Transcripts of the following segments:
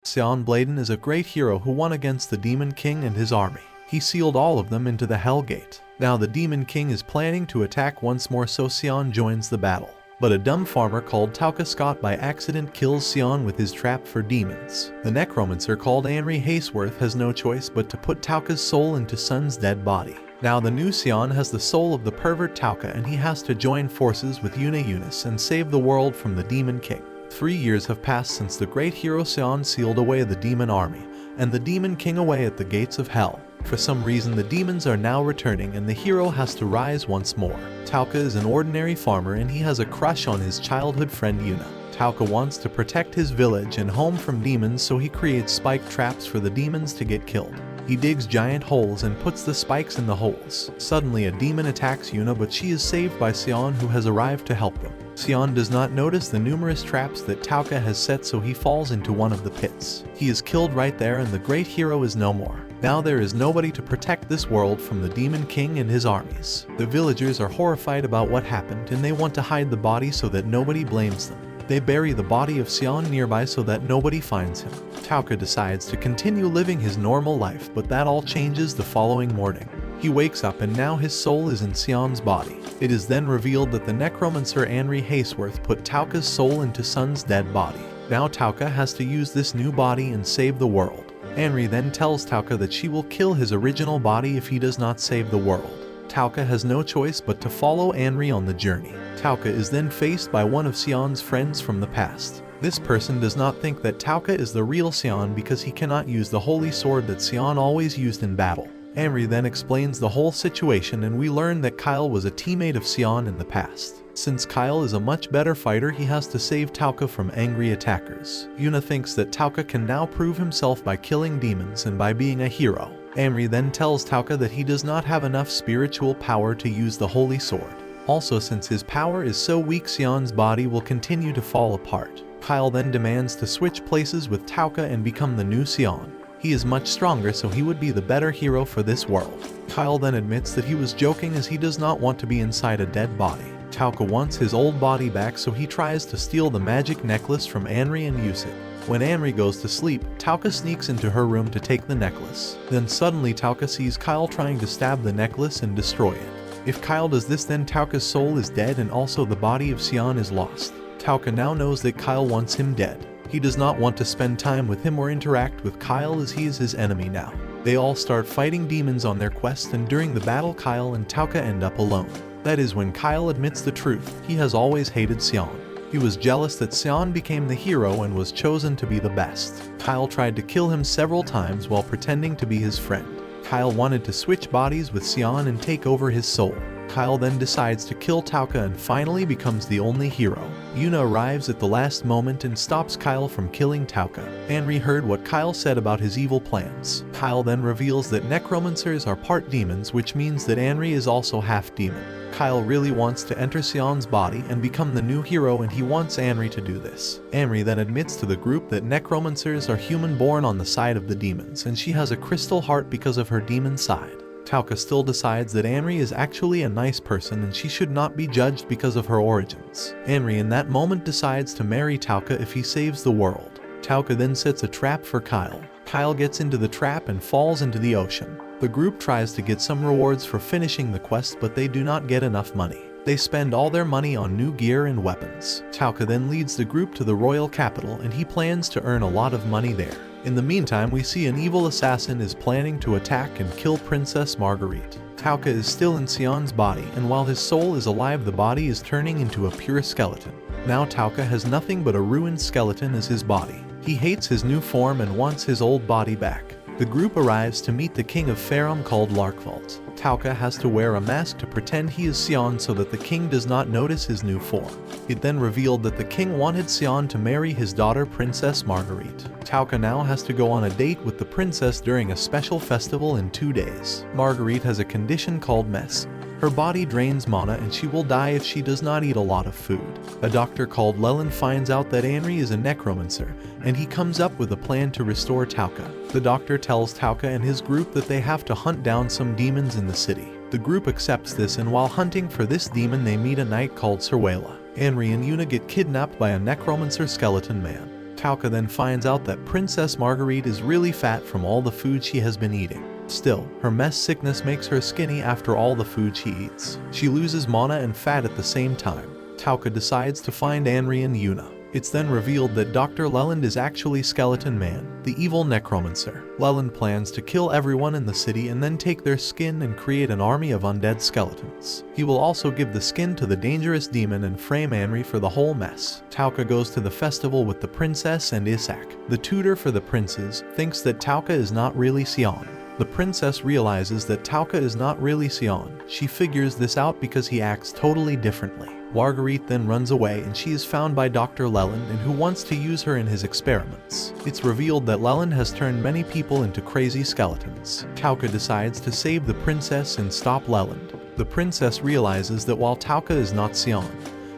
Sion Bladen is a great hero who won against the Demon King and his army. He sealed all of them into the Hell Gate. Now the Demon King is planning to attack once more, so Sion joins the battle. But a dumb farmer called Touka Scott by accident kills Sion with his trap for demons. The Necromancer called Henry Haysworth has no choice but to put Touka's soul into Sun's dead body. Now the new Sion has the soul of the pervert Touka, and he has to join forces with Yuna and save the world from the Demon King. 3 years have passed since the great hero Sion sealed away the demon army, and the Demon King away at the gates of hell. For some reason the demons are now returning and the hero has to rise once more. Touka is an ordinary farmer and he has a crush on his childhood friend Yuna. Touka wants to protect his village and home from demons, so he creates spike traps for the demons to get killed. He digs giant holes and puts the spikes in the holes. Suddenly a demon attacks Yuna, but she is saved by Sion, who has arrived to help them. Sion does not notice the numerous traps that Touka has set, so he falls into one of the pits. He is killed right there and the great hero is no more. Now there is nobody to protect this world from the Demon King and his armies. The villagers are horrified about what happened and they want to hide the body so that nobody blames them. They bury the body of Sion nearby so that nobody finds him. Touka decides to continue living his normal life, but that all changes the following morning. He wakes up and now his soul is in Sion's body. It is then revealed that the Necromancer Henry Haysworth put Touka's soul into Sun's dead body. Now Touka has to use this new body and save the world. Henry then tells Touka that she will kill his original body if he does not save the world. Touka has no choice but to follow Henry on the journey. Touka is then faced by one of Sion's friends from the past. This person does not think that Touka is the real Sion because he cannot use the holy sword that Sion always used in battle. Henry then explains the whole situation and we learn that Kyle was a teammate of Sion in the past. Since Kyle is a much better fighter, he has to save Touka from angry attackers. Yuna thinks that Touka can now prove himself by killing demons and by being a hero. Henry then tells Touka that he does not have enough spiritual power to use the holy sword. Also, since his power is so weak, Sion's body will continue to fall apart. Kyle then demands to switch places with Touka and become the new Sion. He is much stronger, so he would be the better hero for this world. Kyle then admits that he was joking as he does not want to be inside a dead body. Touka wants his old body back, so he tries to steal the magic necklace from Henry and use it. When Henry goes to sleep, Touka sneaks into her room to take the necklace. Then suddenly Touka sees Kyle trying to stab the necklace and destroy it. If Kyle does this, then Touka's soul is dead and also the body of Sion is lost. Touka now knows that Kyle wants him dead. He does not want to spend time with him or interact with Kyle as he is his enemy now. They all start fighting demons on their quest, and during the battle Kyle and Touka end up alone. That is when Kyle admits the truth. He has always hated Sion. He was jealous that Sion became the hero and was chosen to be the best. Kyle tried to kill him several times while pretending to be his friend. Kyle wanted to switch bodies with Sion and take over his soul. Kyle then decides to kill Touka and finally becomes the only hero. Yuna arrives at the last moment and stops Kyle from killing Touka. Henry heard what Kyle said about his evil plans. Kyle then reveals that necromancers are part demons, which means that Henry is also half demon. Kyle really wants to enter Sion's body and become the new hero, and he wants Henry to do this. Henry then admits to the group that necromancers are human born on the side of the demons, and she has a crystal heart because of her demon side. Touka still decides that Henry is actually a nice person and she should not be judged because of her origins. Henry in that moment decides to marry Touka if he saves the world. Touka then sets a trap for Kyle. Kyle gets into the trap and falls into the ocean. The group tries to get some rewards for finishing the quest, but they do not get enough money. They spend all their money on new gear and weapons. Touka then leads the group to the royal capital and he plans to earn a lot of money there. In the meantime, we see an evil assassin is planning to attack and kill Princess Marguerite. Touka is still in Sion's body, and while his soul is alive, the body is turning into a pure skeleton. Now Touka has nothing but a ruined skeleton as his body. He hates his new form and wants his old body back. The group arrives to meet the king of Farum called Larkvalt. Touka has to wear a mask to pretend he is Sion so that the king does not notice his new form. It then revealed that the king wanted Sion to marry his daughter Princess Marguerite. Touka now has to go on a date with the princess during a special festival in 2 days. Marguerite has a condition called mess. Her body drains mana and she will die if she does not eat a lot of food. A doctor called Leland finds out that Henry is a necromancer, and he comes up with a plan to restore Touka. The doctor tells Touka and his group that they have to hunt down some demons in the city. The group accepts this, and while hunting for this demon they meet a knight called Serwela. Henry and Yuna get kidnapped by a necromancer skeleton man. Touka then finds out that Princess Marguerite is really fat from all the food she has been eating. Still, her mess sickness makes her skinny after all the food she eats. She loses mana and fat at the same time. Touka decides to find Anri and Yuna. It's then revealed that Dr. Leland is actually Skeleton Man, the evil necromancer. Leland plans to kill everyone in the city and then take their skin and create an army of undead skeletons. He will also give the skin to the dangerous demon and frame Anri for the whole mess. Touka goes to the festival with the princess and Isak. The tutor for the princes thinks that Touka is not really Sion. The princess realizes that Touka is not really Sion. She figures this out because he acts totally differently. Marguerite then runs away and she is found by Dr. Leland and who wants to use her in his experiments. It's revealed that Leland has turned many people into crazy skeletons. Touka decides to save the princess and stop Leland. The princess realizes that while Touka is not Sion,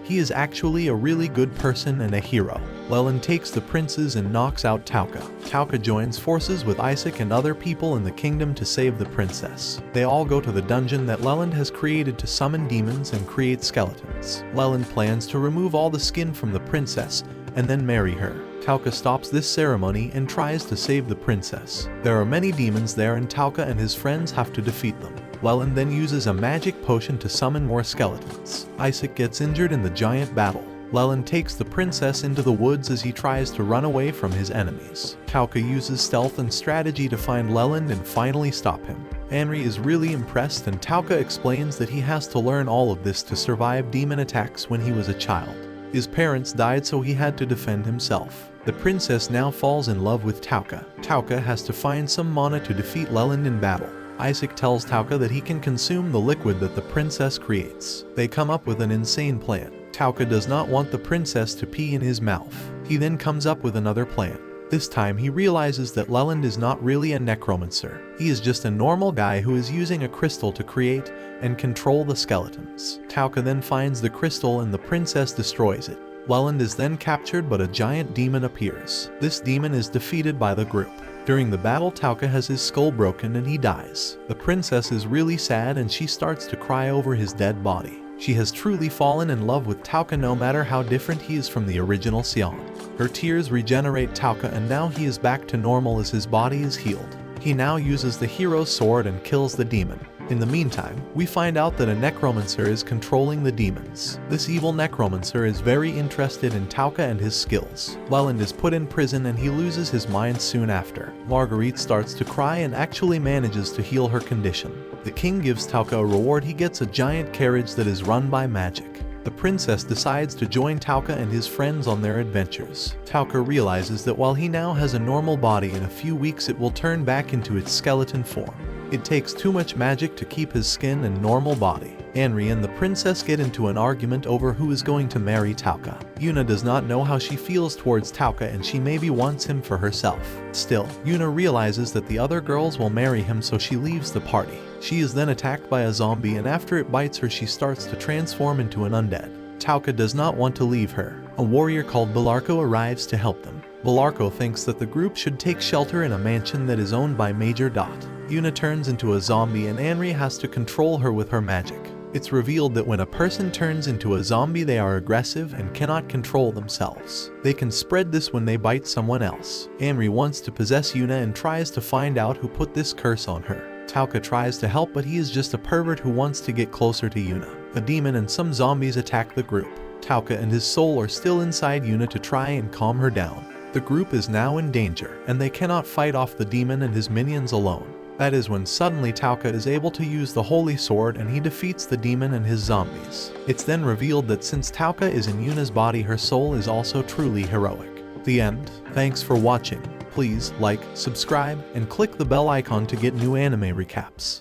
he is actually a really good person and a hero. Leland takes the princes and knocks out Touka. Touka joins forces with Isaac and other people in the kingdom to save the princess. They all go to the dungeon that Leland has created to summon demons and create skeletons. Leland plans to remove all the skin from the princess and then marry her. Touka stops this ceremony and tries to save the princess. There are many demons there and Touka and his friends have to defeat them. Leland then uses a magic potion to summon more skeletons. Isaac gets injured in the giant battle. Leland takes the princess into the woods as he tries to run away from his enemies. Touka uses stealth and strategy to find Leland and finally stop him. Anri is really impressed and Touka explains that he has to learn all of this to survive demon attacks when he was a child. His parents died so he had to defend himself. The princess now falls in love with Touka. Touka has to find some mana to defeat Leland in battle. Isaac tells Touka that he can consume the liquid that the princess creates. They come up with an insane plan. Touka does not want the princess to pee in his mouth. He then comes up with another plan. This time he realizes that Leland is not really a necromancer. He is just a normal guy who is using a crystal to create and control the skeletons. Touka then finds the crystal and the princess destroys it. Leland is then captured but a giant demon appears. This demon is defeated by the group. During the battle, Touka has his skull broken and he dies. The princess is really sad and she starts to cry over his dead body. She has truly fallen in love with Touka no matter how different he is from the original Sion. Her tears regenerate Touka and now he is back to normal as his body is healed. He now uses the hero's sword and kills the demon. In the meantime, we find out that a necromancer is controlling the demons. This evil necromancer is very interested in Touka and his skills. Leland is put in prison and he loses his mind soon after. Marguerite starts to cry and actually manages to heal her condition. The king gives Touka a reward. He gets a giant carriage that is run by magic. The princess decides to join Touka and his friends on their adventures. Touka realizes that while he now has a normal body, in a few weeks it will turn back into its skeleton form. It takes too much magic to keep his skin and normal body. Anri and the princess get into an argument over who is going to marry Touka. Yuna does not know how she feels towards Touka and she maybe wants him for herself. Still, Yuna realizes that the other girls will marry him so she leaves the party. She is then attacked by a zombie and after it bites her she starts to transform into an undead. Touka does not want to leave her. A warrior called Belarko arrives to help them. Belarko thinks that the group should take shelter in a mansion that is owned by Major Dot. Yuna turns into a zombie and Anri has to control her with her magic. It's revealed that when a person turns into a zombie they are aggressive and cannot control themselves. They can spread this when they bite someone else. Anri wants to possess Yuna and tries to find out who put this curse on her. Touka tries to help but he is just a pervert who wants to get closer to Yuna. A demon and some zombies attack the group. Touka and his soul are still inside Yuna to try and calm her down. The group is now in danger and they cannot fight off the demon and his minions alone. That is when suddenly Touka is able to use the holy sword and he defeats the demon and his zombies. It's then revealed that since Touka is in Yuna's body, her soul is also truly heroic. The end. Thanks for watching. Please like, subscribe, and click the bell icon to get new anime recaps.